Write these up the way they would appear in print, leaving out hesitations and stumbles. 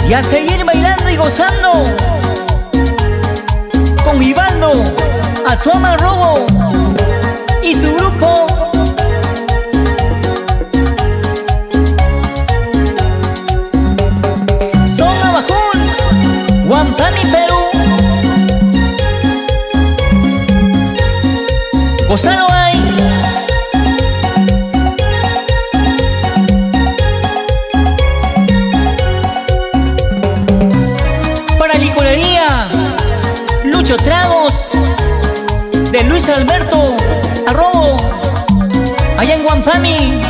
Y a seguir bailando y gozando con mi bando, Atsoma Robo y su grupo. Son Abajún, Huampani, Perú. Gozalo hay. Para licorería Lucho Tragos de Luis Alberto Arrobo, allá en Huampani.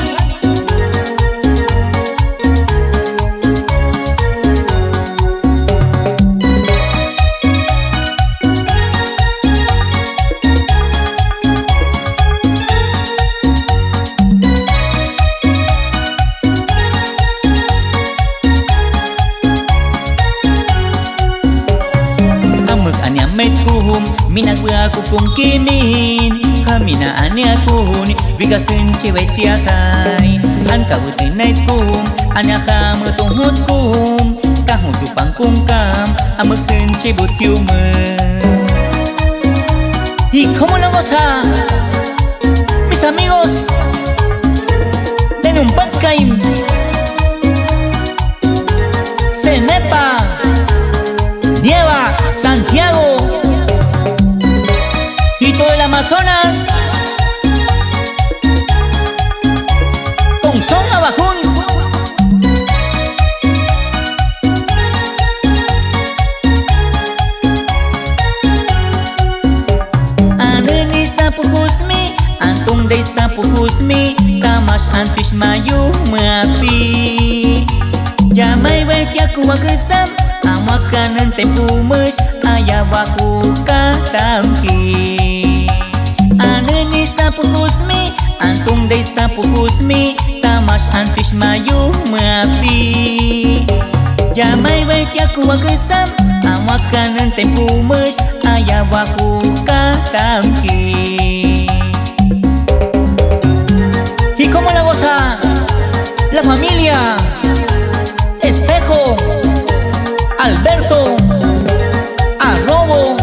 Mina gua aku kung kinin Kamina ane aku ni Biga senci wai tiakai An kau tinait kum Anya kamu tunghut kum Kahu tu pangkung kam Amak senci butiume. Y cómo lo goza mis amigos de Numpatcaim, Cenepa, Nieva, Santiago y todo el Amazonas con son Abajún. Aneni sapu husmi, antung dei sapu husmi, kamash antish mayu maapi. Jamai wek yaku wakesam, amakanan tempumesh ayawaku katamki. Aneni sapu husmi, antung dei sapu husmi, kamash antish mayu maapi. Jamai wek yaku wakesam, amakanan tempumesh ayawaku katamki. ¿Y cómo la goza la familia Espejo, Alberto, Arrobo,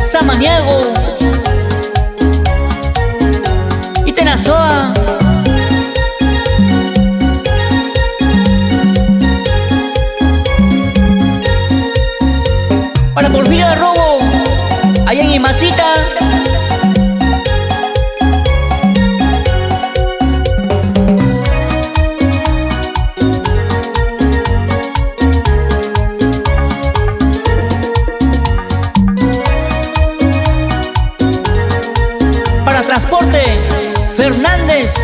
Samaniego y Tenazoa? Para Porfirio Arrobo, allá en Imacita. Para Transporte Fernández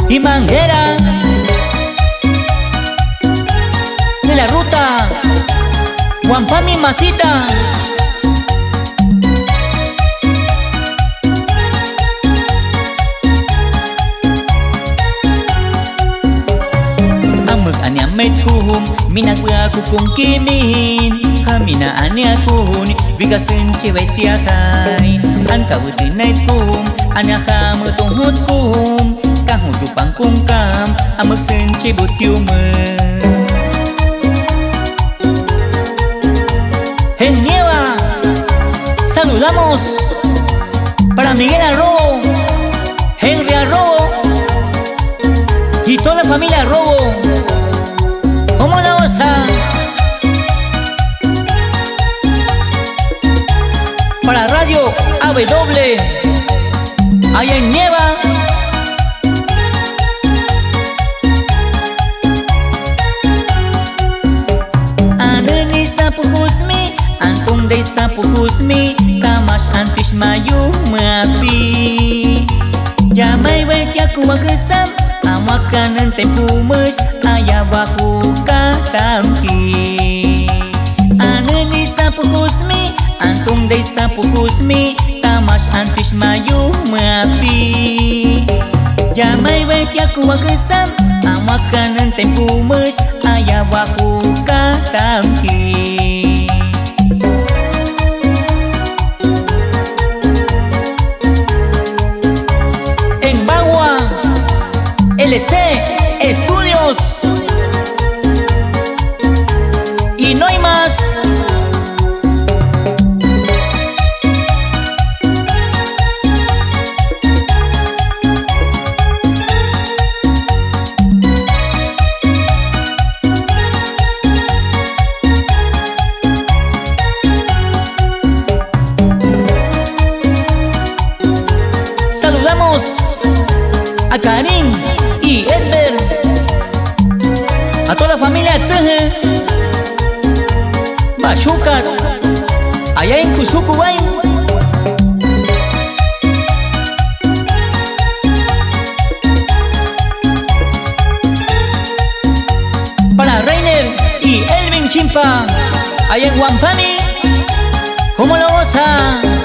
y Manguera de la ruta Huampani Masita. Amuk ane amet kuhum, minak aku kung kinin. Kamina ane aku ni, biga senci wai tiakai. An kau tinait kum, ane kamu tunghut kum. Kahu tu pangkung kam, amuk senci butiume. En Nieva saludamos para Miguel Arrobo, Henry Arrobo y toda la familia Arrobo. ¿Cómo la goza? Para Radio AW allá en Nieva. Aneni sapu husmi, antung dei sapu husmi, kamash antish mayu maapi. Jamai wek yaku wakesam, amakanan tempumesh ayawaku katamki. Aneni sapu husmi, antung dei sapu husmi, kamash antish mayu maapi. Jamai wek yaku wakesam, amakanan tempumesh ayawaku katamki. En Bagua LC Estudios a Karim y Edber, a toda la familia Tzeje, Bashukat, allá en Cusucubay. Para Reiner y Elvin Chimpa, allá en Huampani, ¿cómo lo goza?